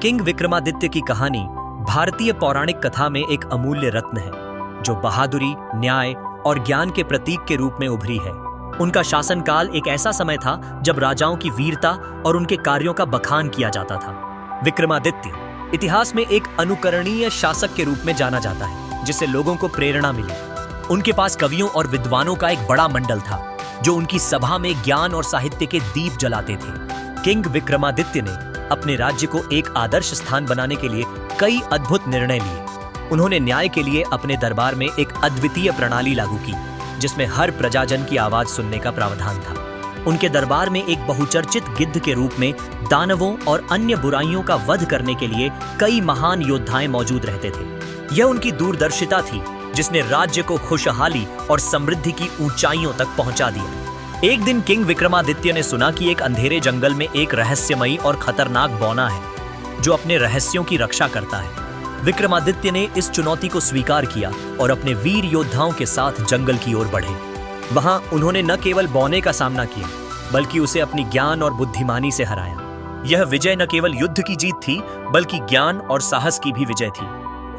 King Vikramaditya की कहानी भारतीय पौराणिक कथा में एक अमूल्य रत्न है जो बहादुरी, न्याय और ज्ञान के प्रतीक के रूप में उभरी है। उनका शासनकाल एक ऐसा समय था जब राजाओं की वीरता और उनके कार्यों का बखान किया जाता था। विक्रमादित्य इतिहास में एक अनुकरणीय शासक के रूप में जाना जाता है जिससे लोगों को प्रेरणा मिली। उनके पास कवियों और विद्वानों का एक बड़ा मंडल था जो उनकी सभा में ज्ञान और साहित्य के दीप जलाते थे। किंग विक्रमादित्य ने अपने राज्य को एक आदर्श स्थान बनाने के लिए कई अद्भुत निर्णय लिए। उन्होंने न्याय के लिए अपने दरबार में एक अद्वितीय प्रणाली लागू की जिसमें हर प्रजाजन की आवाज सुनने का प्रावधान था। उनके दरबार में एक बहुचर्चित गिद्ध के रूप में दानवों और अन्य बुराइयों का वध करने के लिए कई महान योद्धाएं मौजूद रहते थे। यह उनकी दूरदर्शिता थी जिसने राज्य को खुशहाली और समृद्धि की ऊंचाइयों तक पहुंचा दिया। एक दिन किंग विक्रमादित्य ने सुना कि एक अंधेरे जंगल में एक रहस्यमयी और खतरनाक बौना है जो अपने रहस्यों की रक्षा करता है। विक्रमादित्य ने इस चुनौती को स्वीकार किया और अपने वीर योद्धाओं के साथ जंगल की ओर बढ़े। वहां उन्होंने न केवल बौने का सामना किया बल्कि उसे अपनी ज्ञान और बुद्धिमानी से हराया। यह विजय न केवल युद्ध की जीत थी बल्कि ज्ञान और साहस की भी विजय थी।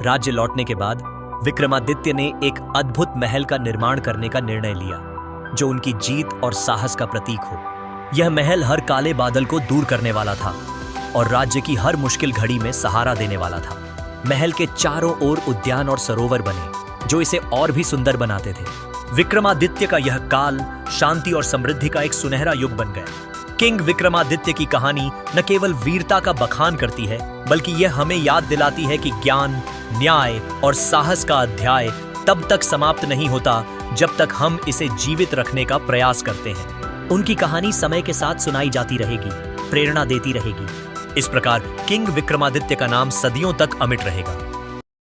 राज्य लौटने के बाद विक्रमादित्य ने एक अद्भुत महल का निर्माण करने का निर्णय लिया जो उनकी जीत और साहस का प्रतीक हो। यह महल हर काले बादल को दूर करने वाला था और राज्य की हर मुश्किल घड़ी में सहारा देने वाला था। महल के चारों ओर उद्यान और सरोवर बने जो इसे और भी सुंदर बनाते थे। विक्रमादित्य का यह काल शांति और समृद्धि का एक सुनहरा युग बन गया। किंग विक्रमादित्य की कहानी न केवल वीरता का बखान करती है बल्कि यह हमें याद दिलाती है कि ज्ञान, न्याय और साहस का अध्याय तब तक समाप्त नहीं होता जब तक हम इसे जीवित रखने का प्रयास करते हैं। उनकी कहानी समय के साथ सुनाई जाती रहेगी, प्रेरणा देती रहेगी। इस प्रकार किंग विक्रमादित्य का नाम सदियों तक अमिट रहेगा।